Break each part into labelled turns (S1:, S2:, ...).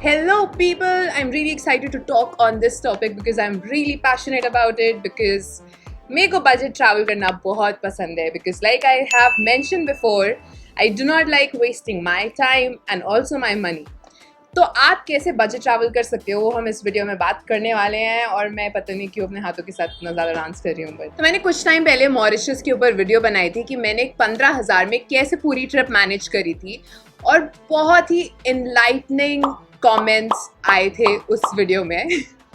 S1: Hello, people. I'm really excited to talk on this topic because I'm really passionate about it. Because मेरे को budget travel करना बहुत पसंद है. Because like I have mentioned before, I do not like wasting my time and also my money. तो आप कैसे budget travel कर सकते हो वो हम इस वीडियो में बात करने वाले हैं. और मैं पता नहीं क्यों अपने हाथों के साथ इतना ज़्यादा डांस कर रही हूँ. तो मैंने कुछ टाइम पहले मॉरिशस के ऊपर वीडियो बनाई थी कि मैंने 15,000 में कैसे पूरी ट्रिप मैनेज करी थी. और बहुत ही इनलाइटनिंग कमेंट्स आए थे उस वीडियो में.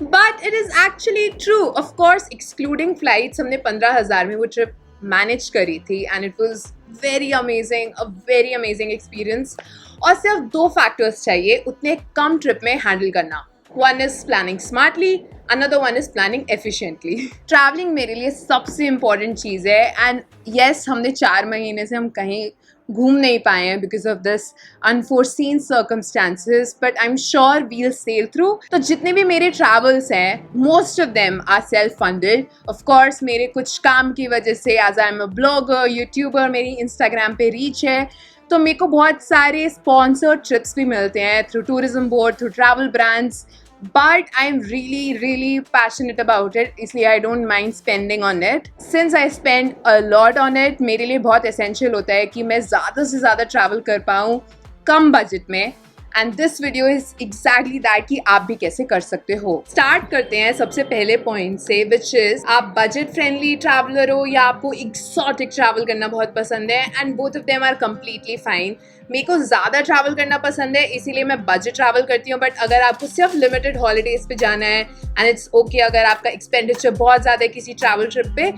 S1: But it is actually true. Of course excluding flights हमने 15,000 में वो ट्रिप मैनेज करी थी and it was very amazing experience. और सिर्फ 2 फैक्टर्स चाहिए उतने कम ट्रिप में हैंडल करना. One is planning smartly, another one is planning efficiently. Travelling मेरे लिए सबसे इम्पॉर्टेंट चीज़ है. एंड येस, हमने 4 महीने से हम कहीं घूम नहीं पाए हैं because of this unforeseen circumstances, but I am sure we'll sail through. तो जितने भी मेरे ट्रैवल्स हैं, most of them are self funded. Of course मेरे कुछ काम की वजह से, as I am a blogger, YouTuber, मेरी इंस्टाग्राम पे रीच है, तो मेरे को बहुत सारे स्पॉन्सर्ड ट्रिप्स भी मिलते हैं through tourism board, through travel brands. But I'm really passionate about it, इसलिए I don't mind spending on it. Since I spend a lot on it, मेरे लिए बहुत essential होता है कि मैं ज़्यादा से ज़्यादा ट्रैवल कर पाऊँ कम बजट में. And this video is exactly that कि आप भी कैसे कर सकते हो. स्टार्ट करते हैं सबसे पहले पॉइंट से, विच इज आप बजट फ्रेंडली ट्रैवलर हो या आपको एक्सोटिक ट्रैवल करना बहुत पसंद है. And both of them are completely fine. मेरे को ज़्यादा ट्रैवल करना पसंद है इसीलिए मैं बजट ट्रैवल करती हूँ. बट अगर आपको सिर्फ लिमिटेड हॉलीडेज पे जाना है एंड इट्स ओके अगर आपका एक्सपेंडिचर बहुत ज़्यादा है किसी ट्रैवल ट्रिप पे,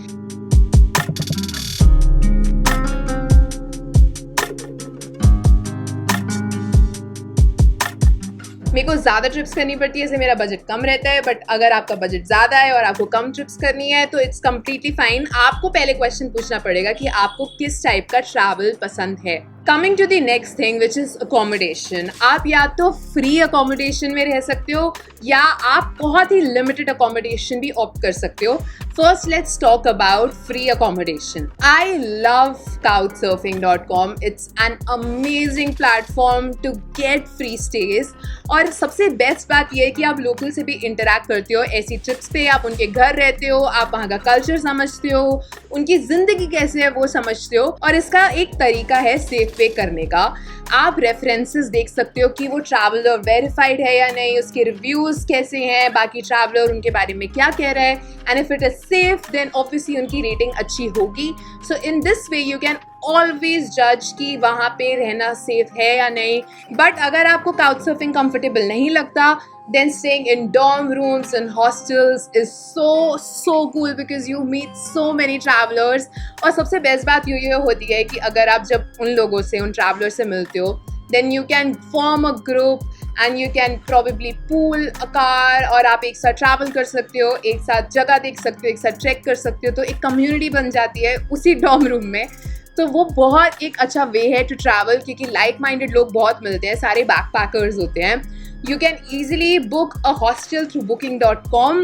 S1: मेरे को ज़्यादा ट्रिप्स करनी पड़ती है इसलिए मेरा बजट कम रहता है. बट अगर आपका बजट ज़्यादा है और आपको कम ट्रिप्स करनी है तो इट्स कम्प्लीटली फाइन. आपको पहले क्वेश्चन पूछना पड़ेगा कि आपको किस टाइप का ट्रैवल पसंद है. Coming to the next thing which is accommodation. आप या तो फ्री अकोमोडेशन में रह सकते हो या आप बहुत ही लिमिटेड अकोमोडेशन भी ऑप्ट कर सकते हो. First let's talk about free accommodation. I love couchsurfing.com. It's an amazing platform to get free stays. और सबसे बेस्ट बात यह है कि आप लोकल से भी इंटरेक्ट करते हो ऐसी ट्रिप्स पे. आप उनके घर रहते हो, आप वहाँ का कल्चर समझते हो, उनकी ज़िंदगी कैसे है वो समझते हो. और इसका एक तरीका है सेफ पे करने का. आप रेफरेंसेस देख सकते हो कि वो ट्रैवलर वेरीफाइड है या नहीं, उसके रिव्यूज़ कैसे हैं, बाकी ट्रैवलर उनके बारे में क्या कह रहा है. And if it is safe then obviously उनकी रेटिंग अच्छी होगी. So in this way you can always जज कि वहाँ पे रहना सेफ है या नहीं. बट अगर आपको काउच सर्फिंग कंफर्टेबल नहीं लगता, then staying in dorm rooms and hostels is so cool because you meet so many travelers. और सबसे बेस्ट बात ये होती है कि अगर आप जब उन लोगों से, उन ट्रैवलर से मिलते हो, then you can form a group and you can probably pool a car और आप एक साथ ट्रैवल कर सकते हो, एक साथ जगह देख सकते हो, एक साथ ट्रैक कर सकते हो. तो एक कम्युनिटी बन जाती है उसी डॉर्म रूम में. तो वो बहुत एक अच्छा वे है टू ट्रैवल क्योंकि लाइक माइंडेड लोग बहुत मिलते हैं, सारे बैकपैकर्स होते हैं. You can easily book a hostel through booking.com.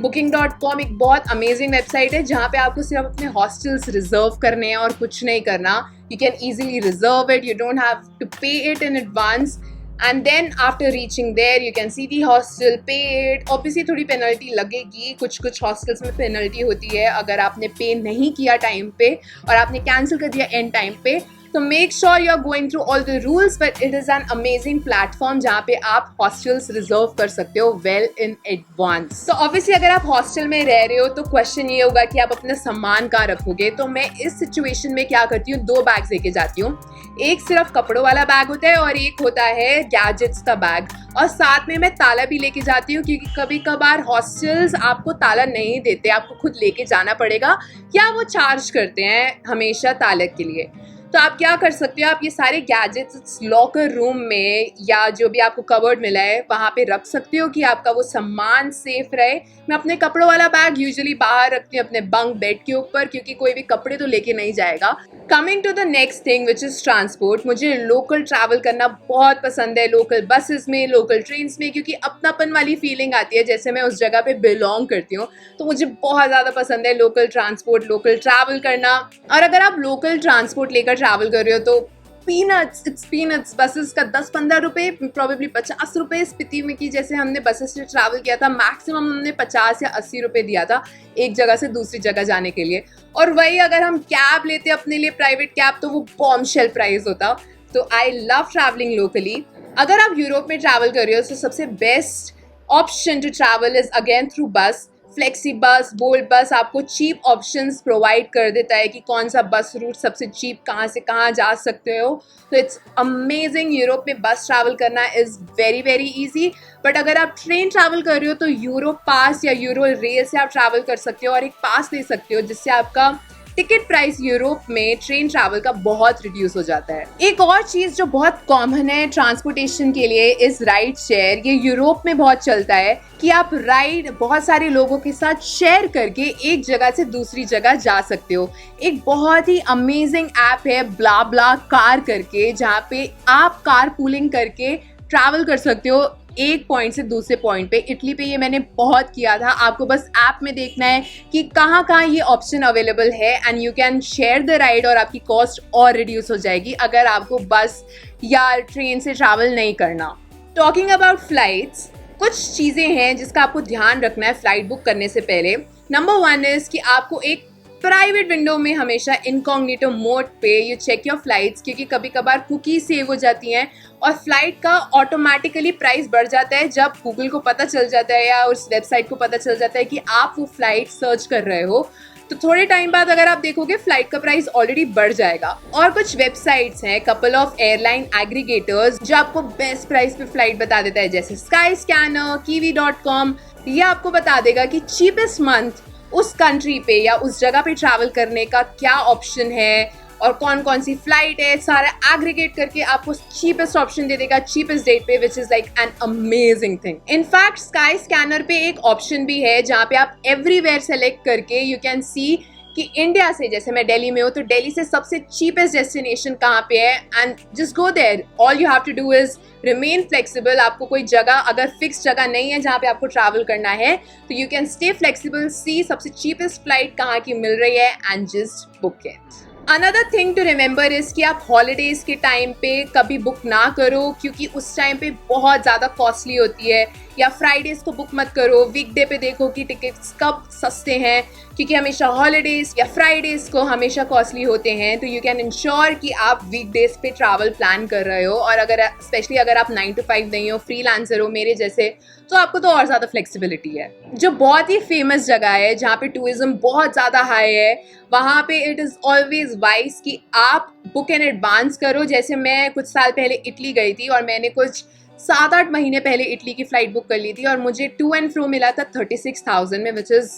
S1: Booking.com एक बहुत अमेजिंग वेबसाइट है जहाँ पे आपको सिर्फ अपने हॉस्टल्स रिजर्व करने हैं और कुछ नहीं करना. You can easily reserve it. You don't have to pay it in advance. And then after reaching there, you can see the hostel, pay it. Obviously थोड़ी पेनल्टी लगेगी. कुछ हॉस्टल्स में पेनल्टी होती है अगर आपने पे नहीं किया टाइम पे और आपने कैंसिल कर दिया एंड टाइम पे. तो make sure you are going through all the rules. But it is an amazing platform जहाँ पे आप हॉस्टल्स रिजर्व कर सकते हो वेल इन एडवांस. तो ऑब्वियसली अगर आप हॉस्टल में रह रहे हो तो क्वेश्चन ये होगा कि आप अपना सामान कहाँ रखोगे. तो मैं इस सिचुएशन में क्या करती हूँ, 2 बैग्स लेके जाती हूँ. एक सिर्फ कपड़ों वाला बैग होता है और एक होता है गैजेट्स का बैग. और साथ में मैं ताला भी लेके जाती हूँ क्योंकि कभी कभार हॉस्टल्स आपको ताला नहीं देते, आपको खुद लेके जाना पड़ेगा या वो चार्ज करते हैं हमेशा ताले के लिए. तो आप क्या कर सकते हो, आप ये सारे गैजेट्स लॉकर रूम में या जो भी आपको कवर्ड मिला है वहाँ पे रख सकते हो कि आपका वो सामान सेफ रहे। मैं अपने कपड़ों वाला बैग यूजुअली बाहर रखती हूँ अपने बंक बेड के ऊपर, क्योंकि कोई भी कपड़े तो लेके नहीं जाएगा। Coming to the next thing which is transport, मुझे लोकल ट्रैवल करना बहुत पसंद है, लोकल बसेस में, लोकल ट्रेन्स में, क्योंकि अपनापन वाली फीलिंग आती है जैसे मैं उस जगह पे बिलोंग करती हूँ। तो मुझे बहुत ज़्यादा पसंद है लोकल ट्रांसपोर्ट, लोकल ट्रैवल करना। और अगर आप लोकल ट्रांसपोर्ट लेकर ट्रैवल कर रहे हो तो इट्स पीनट्स। बसेस का 10-15 रुपये, प्रॉबेबली 50 रुपये। स्पीति में की जैसे हमने बसेस से ट्रैवल किया था, मैक्सिमम हमने 50 या 80 रुपये दिया था एक जगह से दूसरी जगह जाने के लिए। और वही अगर हम कैब लेते अपने लिए, प्राइवेट कैब, तो वो बॉम्बशेल प्राइस होता। तो आई लव ट्रैवलिंग लोकली। अगर आप यूरोप में ट्रैवल कर रहे हो तो सबसे best option to travel is again through bus. Flexi bus, bolt bus आपको चीप ऑप्शंस प्रोवाइड कर देता है कि कौन सा बस रूट सबसे चीप, कहाँ से कहाँ जा सकते हो। तो इट्स अमेजिंग। यूरोप में बस ट्रैवल करना is very very easy. But अगर आप ट्रेन ट्रैवल कर रहे हो तो यूरो पास या यूरो रेल से आप ट्रैवल कर सकते हो और एक पास ले सकते हो, जिससे आपका टिकट प्राइस यूरोप में ट्रेन ट्रैवल का बहुत रिड्यूस हो जाता है। एक और चीज़ जो बहुत कॉमन है ट्रांसपोर्टेशन के लिए इज राइड शेयर। ये यूरोप में बहुत चलता है कि आप राइड बहुत सारे लोगों के साथ शेयर करके एक जगह से दूसरी जगह जा सकते हो। एक बहुत ही अमेजिंग ऐप है ब्ला ब्ला कार करके, जहाँ पे आप कार पूलिंग करके ट्रैवल कर सकते हो एक पॉइंट से दूसरे पॉइंट पे। इटली पे ये मैंने बहुत किया था। आपको बस ऐप में देखना है कि कहाँ कहाँ ये ऑप्शन अवेलेबल है and you can share the ride, और आपकी कॉस्ट और रिड्यूस हो जाएगी अगर आपको बस या ट्रेन से ट्रैवल नहीं करना। टॉकिंग अबाउट फ्लाइट्स, कुछ चीज़ें हैं जिसका आपको ध्यान रखना है फ्लाइट बुक करने से पहले। नंबर 1 इज़ कि आपको एक प्राइवेट विंडो में हमेशा इनकॉग्निटो मोड पे यू चेक योर फ्लाइट्स, क्योंकि कभी कभार कुकी सेव हो जाती हैं और फ्लाइट का ऑटोमेटिकली प्राइस बढ़ जाता है जब गूगल को पता चल जाता है या उस वेबसाइट को पता चल जाता है कि आप वो फ्लाइट सर्च कर रहे हो। तो थोड़े टाइम बाद अगर आप देखोगे फ्लाइट का प्राइस ऑलरेडी बढ़ जाएगा। और कुछ वेबसाइट्स हैं, कपल ऑफ एयरलाइन एग्रीगेटर्स, जो आपको बेस्ट प्राइस पे फ्लाइट बता देता है, जैसे स्काई स्कैनर, kiwi.com। ये आपको बता देगा कि चीपेस्ट मंथ उस कंट्री पे या उस जगह पे ट्रैवल करने का क्या ऑप्शन है और कौन कौन सी फ्लाइट है, सारा एग्रीगेट करके आपको चीपेस्ट ऑप्शन दे देगा चीपेस्ट डेट पे, which is like an amazing thing. In fact sky scanner पे एक ऑप्शन भी है जहाँ पे आप एवरीवेयर सेलेक्ट करके यू कैन सी कि इंडिया से, जैसे मैं दिल्ली में हूँ तो दिल्ली से सबसे चीपेस्ट डेस्टिनेशन कहाँ पे है, and just go there. All you have to do is remain flexible. आपको कोई जगह अगर फिक्स जगह नहीं है जहाँ पे आपको ट्रैवल करना है तो you can stay flexible, see सबसे चीपेस्ट फ्लाइट कहाँ की मिल रही है and just book it. Another thing to remember is कि आप हॉलीडेज के टाइम पे कभी बुक ना करो, क्योंकि उस टाइम पे बहुत ज़्यादा कॉस्टली होती है। या फ्राइडेज को बुक मत करो, वीकडे पे देखो कि टिकट्स कब सस्ते हैं, क्योंकि हमेशा हॉलीडेज या फ्राइडेज को हमेशा कॉस्टली होते हैं। तो यू कैन इंश्योर कि आप वीकडेज पे ट्रैवल प्लान कर रहे हो। और अगर स्पेशली अगर आप 9 to 5 नहीं हो, फ्रीलांसर हो मेरे जैसे, तो आपको तो और ज़्यादा फ्लेक्सिबिलिटी है। जो बहुत ही फेमस जगह है जहाँ पे टूरिज्म बहुत ज़्यादा हाई है, वहाँ पे इट इज़ ऑलवेज वाइज कि आप बुक इन एडवांस करो। जैसे मैं कुछ साल पहले इटली गई थी और मैंने कुछ 7-8 महीने पहले इटली की फ़्लाइट बुक कर ली थी और मुझे टू एंड फ्रो मिला था 36,000 में, विच इज़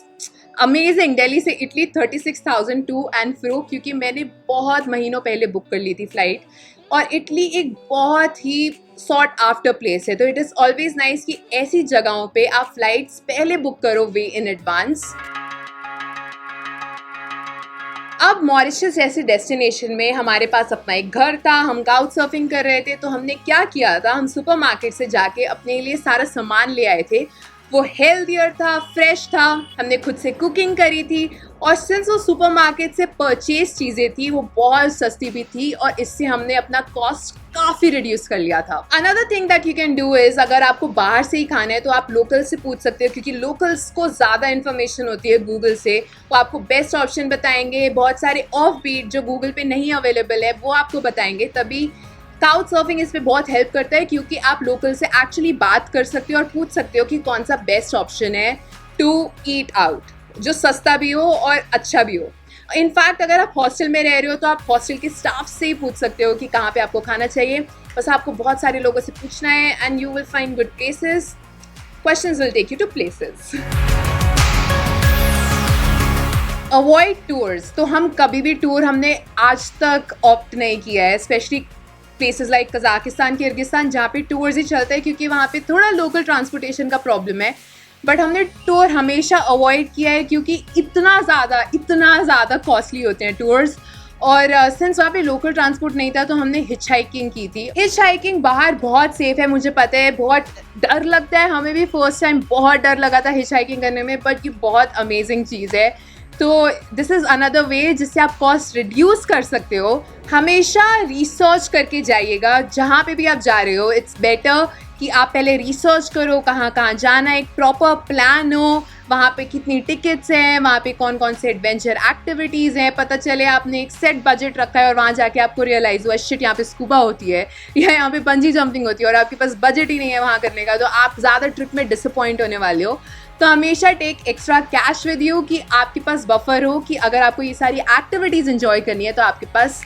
S1: अमेजिंग। दिल्ली से इटली 36,000 टू एंड फ्रो, क्योंकि मैंने बहुत महीनों पहले बुक कर ली थी फ़्लाइट। और इटली एक बहुत ही सॉट आफ्टर प्लेस है, तो इट इज़ ऑलवेज नाइस कि ऐसी जगहों पे आप फ्लाइट्स पहले बुक करो वे इन एडवांस। अब मॉरिशस जैसे डेस्टिनेशन में हमारे पास अपना एक घर था, हम काउच सर्फिंग कर रहे थे, तो हमने क्या किया था, हम सुपरमार्केट से जाके अपने लिए सारा सामान ले आए थे। वो हेल्थियर था, फ्रेश था, हमने खुद से कुकिंग करी थी, और सिंस वो सुपरमार्केट से परचेज चीज़ें थी वो बहुत सस्ती भी थी, और इससे हमने अपना कॉस्ट काफ़ी रिड्यूस कर लिया था। Another thing that you can do is, अगर आपको बाहर से ही खाना है तो आप लोकल से पूछ सकते हो, क्योंकि लोकल्स को ज़्यादा इन्फॉर्मेशन होती है गूगल से। वो आपको बेस्ट ऑप्शन बताएंगे, बहुत सारे ऑफ बीट जो गूगल पे नहीं अवेलेबल है वो आपको बताएंगे। तभी काउच सर्फिंग इस पे बहुत हेल्प करता है, क्योंकि आप लोकल से एक्चुअली बात कर सकते हो और पूछ सकते हो कि कौन सा बेस्ट ऑप्शन है टू ईट आउट, जो सस्ता भी हो और अच्छा भी हो। इनफैक्ट अगर आप हॉस्टल में रह रहे हो तो आप हॉस्टल के स्टाफ से ही पूछ सकते हो कि कहाँ पे आपको खाना चाहिए। बस आपको बहुत सारे लोगों से पूछना है and you will find good places. Questions will take you to places. Avoid tours. तो हम कभी भी टूर हमने आज तक ऑप्ट नहीं किया है, specially places like Kazakhstan, Kyrgyzstan, जहाँ पे टूर्स ही चलते हैं क्योंकि वहाँ पे थोड़ा लोकल ट्रांसपोर्टेशन का प्रॉब्लम है। बट हमने टूर हमेशा अवॉइड किया है क्योंकि इतना ज़्यादा कॉस्टली होते हैं टूर्स। और सिंस वहाँ पे लोकल ट्रांसपोर्ट नहीं था तो हमने हिच हाइकिंग की थी। हिच हाइकिंग बाहर बहुत सेफ है, मुझे पता है, बहुत डर लगता है, हमें भी फर्स्ट टाइम बहुत डर लगा था हिच हाइकिंग करने में, बट ये बहुत अमेजिंग चीज़ है। तो दिस इज़ अनदर वे जिससे आप कॉस्ट रिड्यूस कर सकते हो। हमेशा रिसर्च करके जाइएगा जहाँ पे भी आप जा रहे हो। इट्स बेटर कि आप पहले रिसर्च करो कहाँ कहाँ जाना है, एक प्रॉपर प्लान हो, वहाँ पे कितनी टिकट्स हैं, वहाँ पे कौन कौन से एडवेंचर एक्टिविटीज़ हैं। पता चले आपने एक सेट बजट रखा है और वहाँ जाके आपको रियलाइज़ हुआ शिट यहाँ पे स्कूबा होती है या यहाँ पे बंजी जंपिंग होती है और आपके पास बजट ही नहीं है वहाँ करने का, तो आप ज़्यादा ट्रिप में डिसअपॉइंट होने वाले हो। तो हमेशा take extra cash with you कि आपके पास बफर हो कि अगर आपको ये सारी एक्टिविटीज़ एंजॉय करनी है तो आपके पास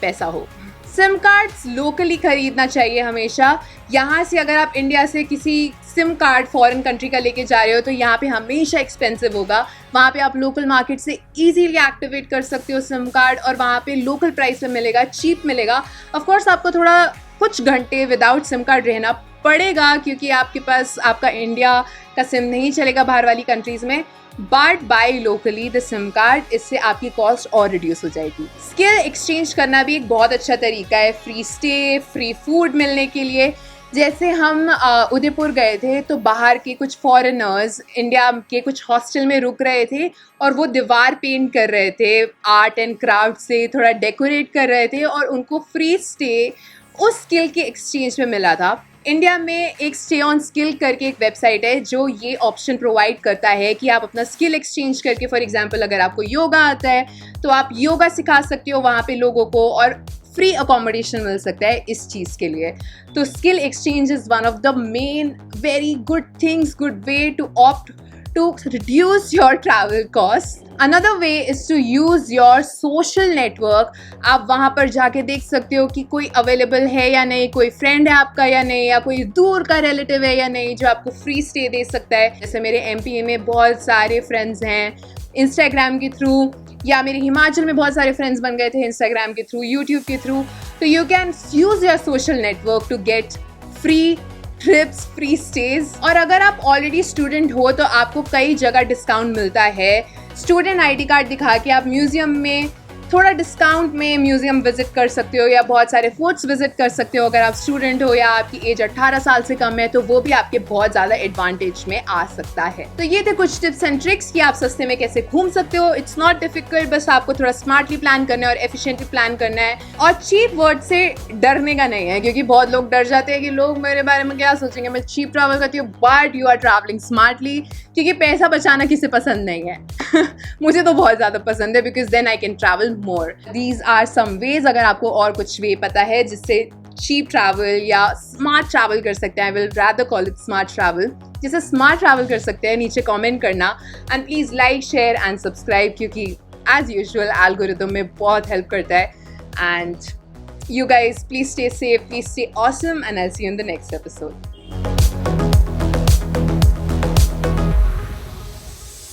S1: पैसा हो। सिम कार्ड्स लोकली खरीदना चाहिए हमेशा। यहाँ से अगर आप इंडिया से किसी सिम कार्ड फॉरेन कंट्री का लेके जा रहे हो तो यहाँ पे हमेशा एक्सपेंसिव होगा। वहाँ पे आप लोकल मार्केट से इजीली एक्टिवेट कर सकते हो सिम कार्ड और वहाँ पे लोकल प्राइस में मिलेगा, चीप मिलेगा। ऑफ कोर्स आपको थोड़ा कुछ घंटे विदाउट सिम कार्ड रहना पड़ेगा क्योंकि आपके पास आपका इंडिया का सिम नहीं चलेगा बाहर वाली कंट्रीज़ में, but by locally the SIM card, इससे आपकी कॉस्ट और रिड्यूस हो जाएगी। स्किल एक्सचेंज करना भी एक बहुत अच्छा तरीका है फ्री स्टे, फ्री फूड मिलने के लिए। जैसे हम उदयपुर गए थे तो बाहर के कुछ फॉरेनर्स इंडिया के कुछ हॉस्टल में रुक रहे थे और वो दीवार पेंट कर रहे थे, आर्ट एंड क्राफ्ट से थोड़ा डेकोरेट कर रहे थे और उनको फ्री स्टे उस स्किल के एक्सचेंज में मिला था। इंडिया में एक स्टे ऑन स्किल करके एक वेबसाइट है जो ये ऑप्शन प्रोवाइड करता है कि आप अपना स्किल एक्सचेंज करके, फॉर एग्जांपल अगर आपको योगा आता है तो आप योगा सिखा सकते हो वहाँ पे लोगों को और फ्री अकोमोडेशन मिल सकता है इस चीज़ के लिए। तो skill exchange is one of the main very good things, good way to opt to reduce your travel costs. Another way is to use your social network. आप वहाँ पर जाके देख सकते हो कि कोई अवेलेबल है या नहीं, कोई फ्रेंड है आपका या नहीं, या कोई दूर का रिलेटिव है या नहीं जो आपको फ्री स्टे दे सकता है। जैसे मेरे एमपी में बहुत सारे फ्रेंड्स हैं इंस्टाग्राम के थ्रू, या मेरे हिमाचल में बहुत सारे फ्रेंड्स बन गए थे इंस्टाग्राम के थ्रू, यूट्यूब के थ्रू। तो you can use your social network to get free trips, free stays. और अगर आप ऑलरेडी स्टूडेंट हो तो आपको कई जगह डिस्काउंट मिलता है। स्टूडेंट आईडी कार्ड दिखा के आप म्यूजियम में थोड़ा डिस्काउंट में म्यूजियम विजिट कर सकते हो या बहुत सारे फोर्ट्स विजिट कर सकते हो। अगर आप स्टूडेंट हो या आपकी एज 18 साल से कम है तो वो भी आपके बहुत ज़्यादा एडवांटेज में आ सकता है। तो ये थे कुछ टिप्स एंड ट्रिक्स कि आप सस्ते में कैसे घूम सकते हो। इट्स नॉट डिफिकल्ट, बस आपको थोड़ा स्मार्टली प्लान करना है और एफिशिएंटली प्लान करना है। और चीप वर्ड से डरने का नहीं है क्योंकि बहुत लोग डर जाते हैं कि लोग मेरे बारे में क्या सोचेंगे, मैं चीप ट्रैवल करती हूँ, but you are travelling smartly, क्योंकि पैसा बचाना किसे पसंद नहीं है मुझे तो बहुत ज़्यादा पसंद है because then I can travel more. These are some ways. अगर आपको और कुछ वे पता है जिससे चीप ट्रैवल या स्मार्ट ट्रैवल कर सकते हैं, I will rather call it smart travel, जिससे स्मार्ट ट्रैवल कर सकते हैं, नीचे कमेंट करना। And please like, share and subscribe क्योंकि एज यूजुअल एल्गोरिथम में बहुत हेल्प करता है। And you guys, please stay safe, please stay awesome, and I'll see you in the next episode.